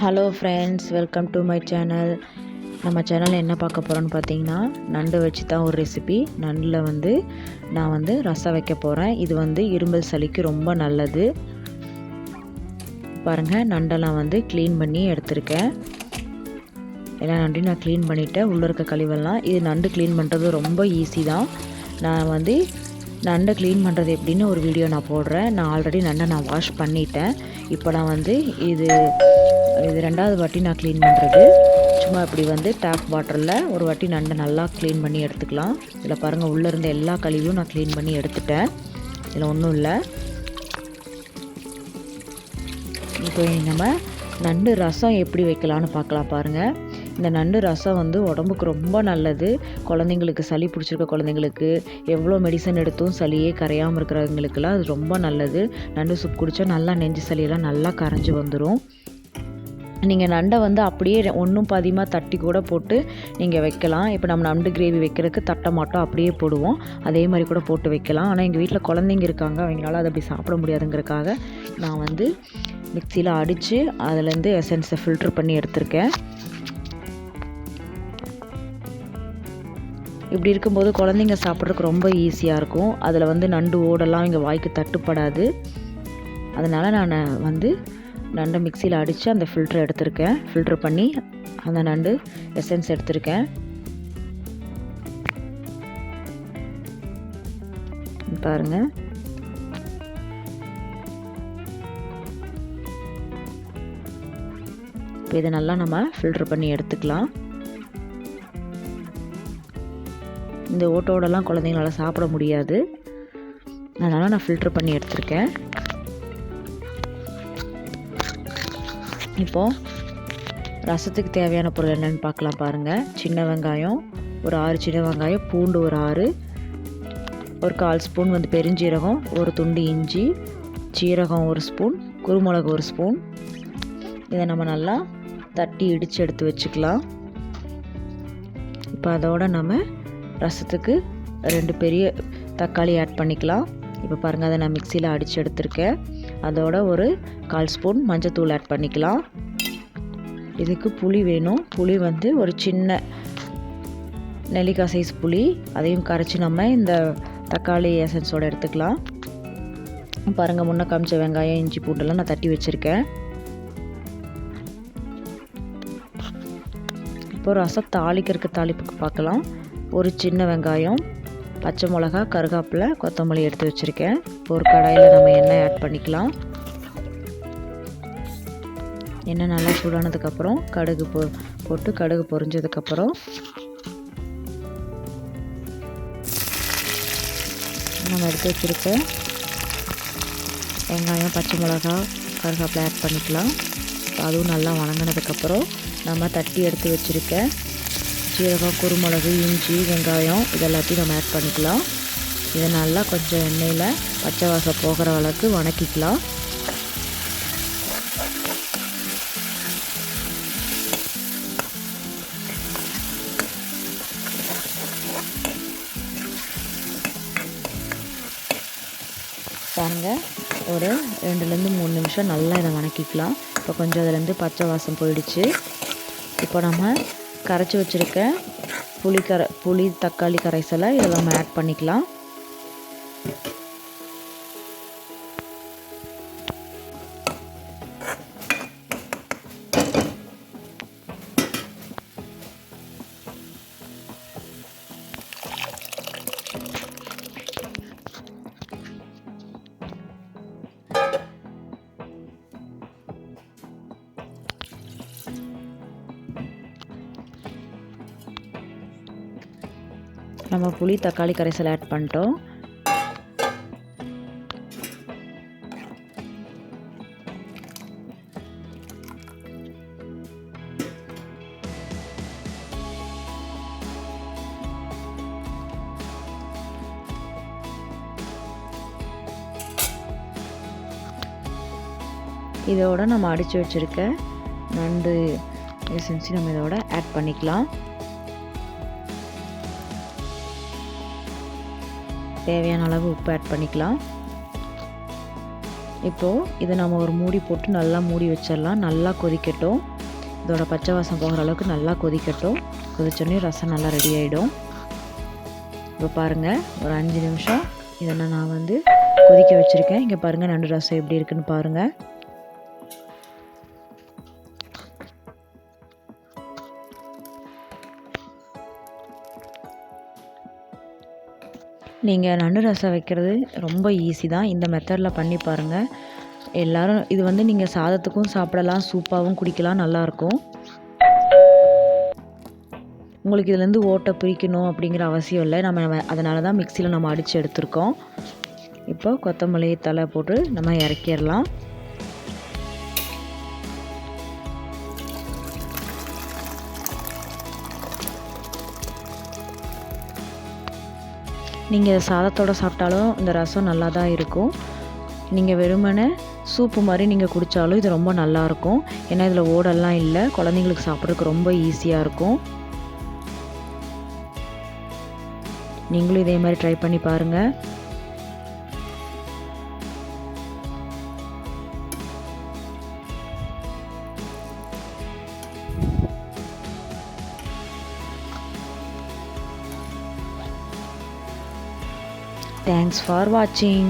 Hello friends, welcome to my channel. நம்ம சேனலில் என்ன பார்க்க போகிறோன்னு பார்த்தீங்கன்னா, நண்டு வச்சு தான் ஒரு ரெசிபி. நண்டில் நான் ரசம் வைக்க போகிறேன். இது இருமல் சளிக்கு ரொம்ப நல்லது. பாருங்கள், நண்டெல்லாம் க்ளீன் பண்ணி எடுத்திருக்கேன். எல்லா நண்டையும் நான் க்ளீன் பண்ணிவிட்டேன். உள்ளே இருக்க கழிவெல்லாம். இது நண்டு க்ளீன் பண்ணுறது ரொம்ப ஈஸி தான். நான் நண்டை க்ளீன் பண்ணுறது எப்படின்னு ஒரு வீடியோ நான் போடுறேன். நான் ஆல்ரெடி நண்டை வாஷ் பண்ணிட்டேன். இப்போ நான் இது ரெண்டாவது வாட்டி நான் க்ளீன் பண்ணுறது. சும்மா இப்படி டேப் வாட்டரில் ஒரு வாட்டி நண்டை நல்லா க்ளீன் பண்ணி எடுத்துக்கலாம். இதில் பாருங்கள், உள்ளே இருந்த எல்லா கழிவையும் நான் க்ளீன் பண்ணி எடுத்துட்டேன். இதில் ஒன்றும் இல்லை. இப்போ நம்ம நண்டு ரசம் எப்படி வைக்கலான்னு பார்க்கலாம். பாருங்கள், இந்த நண்டு ரசம் உடம்புக்கு ரொம்ப நல்லது. குழந்தைங்களுக்கு, சளி பிடிச்சிருக்க குழந்தைங்களுக்கு, எவ்வளோ மெடிசன் எடுத்தும் சளியே கரையாமல் இருக்கிறவங்களுக்கெல்லாம் அது ரொம்ப நல்லது. நண்டு சூப் குடித்தா நல்லா நெஞ்சு சளியெல்லாம் நல்லா கரைஞ்சி வந்துடும். நீங்கள் நண்டை அப்படியே ஒன்றும் பாதியமாக தட்டி கூட போட்டு நீங்கள் வைக்கலாம். இப்போ நம்ம நண்டு கிரேவி வைக்கிறதுக்கு தட்ட மாட்டோம், அப்படியே போடுவோம். அதே மாதிரி கூட போட்டு வைக்கலாம். ஆனால் எங்கள் வீட்டில் குழந்தைங்க இருக்காங்க, அவங்களால அதை அப்படி சாப்பிட முடியாதுங்கிறதுக்காக நான் மிக்சியில் அடித்து அதுலேருந்து எசன்ஸை ஃபில்ட்ரு பண்ணி எடுத்திருக்கேன். இப்படி இருக்கும்போது குழந்தைங்க சாப்பிட்றதுக்கு ரொம்ப ஈஸியாக இருக்கும். அதில் நண்டு ஓடெல்லாம் இங்கே வாய்க்கு தட்டுப்படாது. அதனால் நான் நண்டை மிக்சியில் அடித்து அந்த ஃபில்ட்ரு எடுத்திருக்கேன். ஃபில்ட்ரு பண்ணி அந்த நண்டு எசன்ஸ் எடுத்திருக்கேன். பாருங்கள், இப்போ இதை நல்லா நம்ம ஃபில்ட்ரு பண்ணி எடுத்துக்கலாம். இந்த ஓட்டோடெல்லாம் குழந்தைங்களால சாப்பிட முடியாது. அதனால் நான் ஃபில்ட்ரு பண்ணி எடுத்திருக்கேன். இப்போது ரசத்துக்கு தேவையான பொருள் என்னென்னு பார்க்கலாம். பாருங்கள், சின்ன வெங்காயம் ஒரு 6 சின்ன வெங்காயம், பூண்டு ஒரு 6, ஒரு 1/4 ஸ்பூன் பெருஞ்சீரகம், ஒரு துண்டு இஞ்சி, சீரகம் 1 ஸ்பூன், குருமிளகு 1 ஸ்பூன். இதை நம்ம நல்லா தட்டி இடித்து எடுத்து வச்சுக்கலாம். இப்போ அதோட நம்ம ரசத்துக்கு 2 பெரிய தக்காளி ஆட் பண்ணிக்கலாம். இப்போ பாருங்கள், அதை நான் மிக்சியில் அடித்து எடுத்திருக்கேன். அதோட ஒரு 1/4 ஸ்பூன் மஞ்சத்தூள் ஆட் பண்ணிக்கலாம். இதுக்கு புளி வேணும். புளி ஒரு சின்ன நெல்லிக்காய் சைஸ் புளி, அதையும் கரைச்சி நம்ம இந்த தக்காளி எசன்ஸோடு எடுத்துக்கலாம். பாருங்கள், முன்ன காமிச்ச வெங்காயம், இஞ்சி, பூண்டெல்லாம் நான் தட்டி வச்சுருக்கேன். இப்போ ரசம் தாளிப்புக்கு பார்க்கலாம். ஒரு சின்ன வெங்காயம், பச்சை மிளகா, கருவேப்பிலை, கொத்தமல்லி எடுத்து வச்சுருக்கேன். ஒரு கடாயில் நம்ம எண்ணெய் ஆட் பண்ணிக்கலாம். எண்ணெய் நல்லா சூடானதுக்கப்புறம் கடுகு போட்டு கடுகு பொரிஞ்சதுக்கப்புறம் நம்ம எடுத்து வச்சுருக்க வெங்காயம், பச்சை மிளகா, கருவேப்பிலை ஆட் பண்ணிக்கலாம். அதுவும் நல்லா வணங்கினதுக்கப்புறம் நம்ம தட்டி எடுத்து வச்சுருக்க சீரகம், குருமிளகு, இஞ்சி, வெங்காயம் இதெல்லாத்தையும் நம்ம ஆட் பண்ணிக்கலாம். இதை நல்லா கொஞ்சம் எண்ணெயில் பச்சை வாசம் போகிற அளவுக்கு வணக்கிக்கலாம். பாருங்கள், ஒரு 2லேருந்து 3 நிமிஷம் நல்லா இதை வணக்கிக்கலாம். இப்போ கொஞ்சம் அதுலேருந்து பச்சை வாசம் போயிடுச்சு. இப்போ நம்ம கரைச்சி வச்சுருக்க புளி தக்காளி கரைசலை இதில் நம்ம ஆட் பண்ணிக்கலாம். நம்ம புளி தக்காளி கரைசல் ஆட் பண்ணிட்டோம். இதோட நம்ம அடித்து வச்சுருக்க நண்டு எசன்ஸை நம்ம இதோட ஆட் பண்ணிக்கலாம். தேவையான அளவு உப்பு ஆட் பண்ணிக்கலாம். இப்போது இதை நம்ம ஒரு மூடி போட்டு நல்லா மூடி வச்சிடலாம். நல்லா கொதிக்கட்டும். இதோட பச்சை வாசம் போகிற அளவுக்கு நல்லா கொதிக்கட்டும். கொதிச்சோடனே ரசம் நல்லா ரெடி ஆகிடும். இப்போ பாருங்கள், ஒரு 5 நிமிஷம் இதை நான் வந்து கொதிக்க வச்சுருக்கேன். இங்கே பாருங்கள் நண்டு ரசம் எப்படி இருக்குன்னு பாருங்கள். நீங்கள் நண்டு ரசம் வைக்கிறது ரொம்ப ஈஸி தான். இந்த மெத்தடில் பண்ணி பாருங்கள். எல்லோரும் இது வந்து நீங்கள் சாதத்துக்கும் சாப்பிடலாம், சூப்பாகவும் குடிக்கலாம், நல்லாயிருக்கும். உங்களுக்கு இதுலேருந்து ஓட்டை பிரிக்கணும் அப்படிங்கிற அவசியம் இல்லை. நம்ம அதனால தான் மிக்சியில் நம்ம அடித்து எடுத்துருக்கோம். இப்போ கொத்தமல்லி தழை போட்டு நம்ம இறக்கிடலாம். நீங்கள் சாதத்தோடு சாப்பிட்டாலும் இந்த ரசம் நல்லா தான் இருக்கும். நீங்கள் வெறுமனே சூப்பு மாதிரி நீங்கள் குடித்தாலும் இது ரொம்ப நல்லாயிருக்கும். ஏன்னா இதில் ஓடெல்லாம் இல்லை. குழந்தைங்களுக்கு சாப்பிட்றதுக்கு ரொம்ப ஈஸியாக இருக்கும். நீங்களும் இதே மாதிரி ட்ரை பண்ணி பாருங்கள். Thanks for watching.